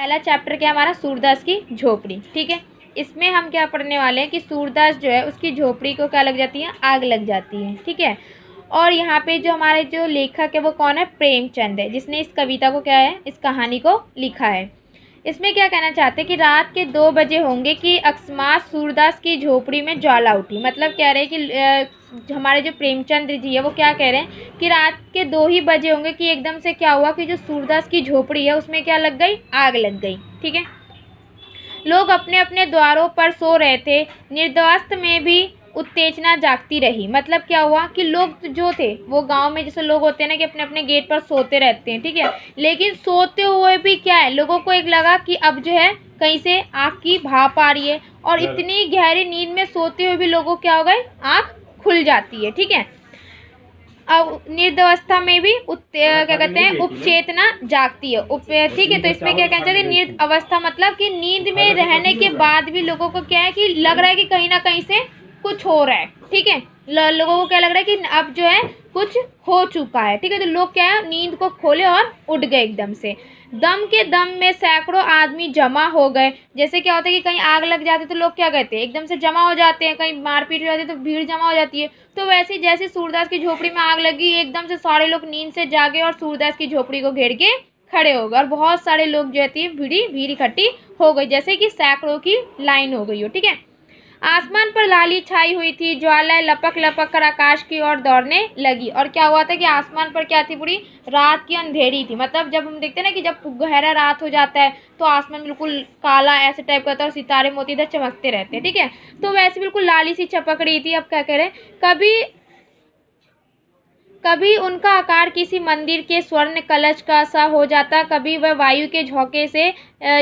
पहला चैप्टर क्या हमारा, सूरदास की झोपड़ी। ठीक है, इसमें हम क्या पढ़ने वाले हैं कि सूरदास जो है उसकी झोपड़ी को क्या लग जाती है, आग लग जाती है। ठीक है, और यहाँ पे जो हमारे जो लेखक है वो कौन है, प्रेमचंद है, जिसने इस कविता को क्या है, इस कहानी को लिखा है। इसमें क्या कहना चाहते हैं कि रात के 2 बजे होंगे कि अकस्मात सूरदास की झोपड़ी में ज्वाला उठी। मतलब कह रहे हैं कि हमारे जो प्रेमचंद्र जी है वो क्या कह रहे हैं कि रात के 2 ही बजे होंगे कि एकदम से क्या हुआ कि जो सूरदास की झोपड़ी है उसमें क्या लग गई, आग लग गई। ठीक है, लोग अपने अपने द्वारों पर सो रहे थे, निर्दवस्त में भी उत्तेजना जागती रही। मतलब क्या हुआ कि लोग जो थे वो गांव में जैसे लोग होते हैं ना कि अपने अपने गेट पर सोते रहते हैं। ठीक है, लेकिन सोते हुए भी क्या है, लोगों को एक लगा कि अब जो है कहीं से आँख की भाप आ रही है, और इतनी गहरी नींद में सोते हुए भी लोगों क्या हो गए, आँख खुल जाती है। ठीक है, अब निर्दवस्था में भी क्या कहते हैं, उपचेतना जागती है। ठीक है, तो इसमें क्या कहना चाहते हैं, निर्द अवस्था मतलब कि नींद में रहने के बाद भी लोगों को क्या है कि लग रहा है कि कहीं ना कहीं से कुछ हो रहा है। ठीक है, लोगों को क्या लग रहा है कि अब जो है कुछ हो चुका है। ठीक है, तो लोग क्या है, नींद को खोले और उठ गए एकदम से। दम के दम में सैकड़ों आदमी जमा हो गए। जैसे क्या होता है कि कहीं आग लग जाती है तो लोग क्या कहते हैं, एकदम से जमा हो जाते हैं, कहीं मारपीट हो जाती है तो भीड़ जमा हो जाती है। तो वैसे जैसे सूरदास की झोपड़ी में आग लगी, एकदम से सारे लोग नींद से जागे और सूरदास की झोपड़ी को घेर के खड़े हो गए, और बहुत सारे लोग जो है भीड़ इकट्ठी हो गई, जैसे कि सैकड़ों की लाइन हो गई हो। ठीक है, आसमान पर लाली छाई हुई थी, ज्वालाएं लपक लपक कर आकाश की ओर दौड़ने लगी। और क्या हुआ था कि आसमान पर क्या थी, पूरी रात की अंधेरी थी। मतलब जब हम देखते हैं ना कि जब गहरा रात हो जाता है तो आसमान बिल्कुल काला ऐसे टाइप का होता है और सितारे मोती इधर चमकते रहते हैं। ठीक है, तो वैसे बिल्कुल लाली सी चपक रही थी। अब क्या कह रहे हैं, कभी उनका आकार किसी मंदिर के स्वर्ण कलश का सा हो जाता, कभी वह वायु के झोंके से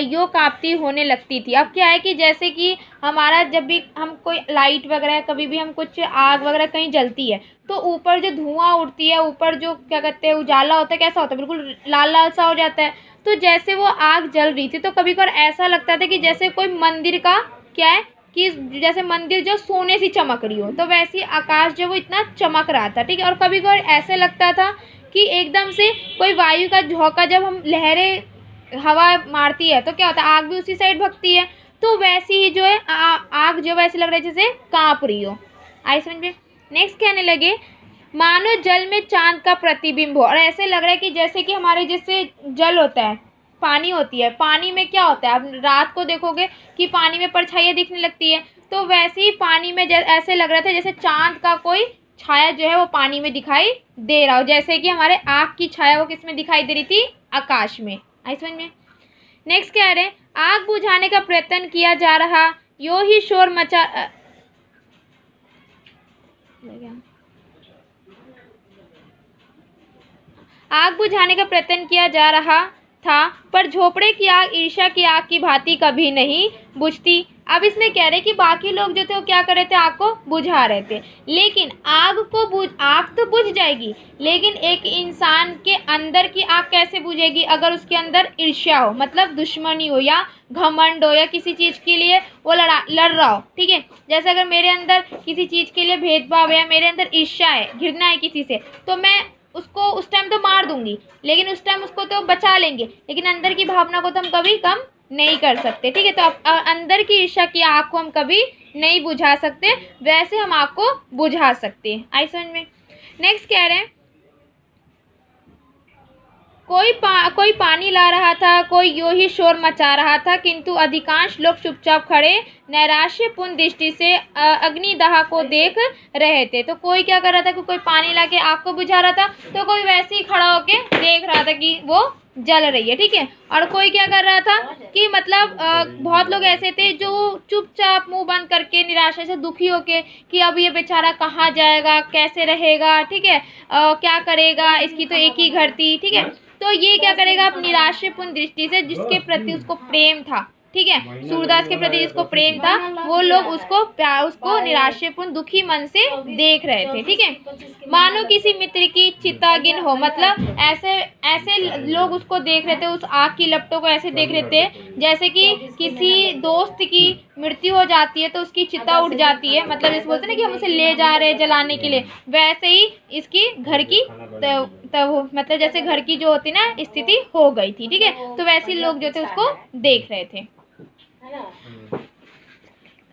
यो कांपती होने लगती थी। अब क्या है कि जैसे कि हमारा जब भी हम कोई लाइट वगैरह, कभी भी हम कुछ आग वगैरह कहीं जलती है तो ऊपर जो धुआं उड़ती है, ऊपर जो क्या कहते हैं उजाला होता है, कैसा होता है, बिल्कुल लाल लाल सा हो जाता है। तो जैसे वो आग जल रही थी तो कभी कभार ऐसा लगता था कि जैसे कोई मंदिर का क्या है कि जैसे मंदिर जो सोने से चमक रही हो, तो वैसे आकाश जो वो इतना चमक रहा था। ठीक है, और कभी कभार ऐसे लगता था कि एकदम से कोई वायु का झोंका, जब हम लहरें हवा मारती है तो क्या होता है, आग भी उसी साइड भगती है। तो वैसे ही जो है आग जो वैसे लग रहा है जैसे कांप रही हो। आई समझ में। नेक्स्ट कहने लगे, मानो जल में चांद का प्रतिबिंब हो। और ऐसे लग रहा है कि जैसे कि हमारे जैसे जल होता है, पानी होती है, पानी में क्या होता है, आप रात को देखोगे कि पानी में परछाइयाँ दिखने लगती है, तो वैसे ही पानी में ऐसे लग रहा था जैसे चांद का कोई छाया जो है वो पानी में दिखाई दे रहा हो, जैसे कि हमारे आँख की छाया वो किस में दिखाई दे रही थी, आकाश में। आई समझ में। नेक्स्ट कह रहे हैं, आग बुझाने का प्रयत्न किया जा रहा, यो ही शोर मचा आग बुझाने का प्रयत्न किया जा रहा था, पर झोपड़े की आग ईर्ष्या की आग की भांति कभी नहीं बुझती। अब इसमें कह रहे कि बाकी लोग जो थे वो क्या कर रहे थे, आग को बुझा रहे थे, लेकिन आग तो बुझ जाएगी, लेकिन एक इंसान के अंदर की आग कैसे बुझेगी, अगर उसके अंदर ईर्ष्या हो, मतलब दुश्मनी हो या घमंड हो या किसी चीज़ के लिए वो लड़ रहा हो। ठीक है, जैसे अगर मेरे अंदर किसी चीज़ के लिए भेदभाव है या मेरे अंदर ईर्ष्या है, घृणा है किसी से, तो मैं उसको उस टाइम तो मार दूंगी, लेकिन उस टाइम उसको तो बचा लेंगे, लेकिन अंदर की भावना को तो हम कभी कम नहीं कर सकते। ठीक है, तो अंदर की ईर्ष्या की आग को हम कभी नहीं बुझा सकते, वैसे हम आग को बुझा सकते हैं। आई समझ में। नेक्स्ट कह रहे हैं, कोई पानी ला रहा था, कोई यूं ही शोर मचा रहा था, किंतु अधिकांश लोग चुपचाप खड़े नैराश्यपूर्ण दृष्टि से अग्निदाह को देख रहे थे। तो कोई क्या कर रहा था कि कोई पानी लाके आग को बुझा रहा था, तो कोई वैसे ही खड़ा होके देख रहा था कि वो जल रही है। ठीक है, और कोई क्या कर रहा था कि मतलब बहुत लोग ऐसे थे जो चुपचाप मुंह बंद करके निराशा से दुखी होके कि अब ये बेचारा कहाँ जाएगा, कैसे रहेगा, ठीक है, क्या करेगा, इसकी तो एक ही घर थी। ठीक है, तो ये क्या करेगा, अब निराशापूर्ण दृष्टि से जिसके प्रति उसको प्रेम था, ठीक है, सूरदास के प्रति जिसको प्रेम था, वो लोग उसको निराशापूर्ण दुखी मन से देख रहे थे। ठीक है, मानो किसी मित्र की चितागिन हो, मतलब ऐसे लोग उसको देख रहे थे, उस आग की लपटों को ऐसे देख रहे थे जैसे कि किसी दोस्त की मृत्यु हो जाती है तो उसकी चिता उठ जाती है, मतलब जैसे बोलते हैं ना कि हम उसे ले जा रहे हैं जलाने के लिए, वैसे ही इसकी घर की तब मतलब जैसे घर की जो होती ना स्थिति हो गई थी, ठीक है, तो वैसे लोग जो थे उसको देख रहे थे।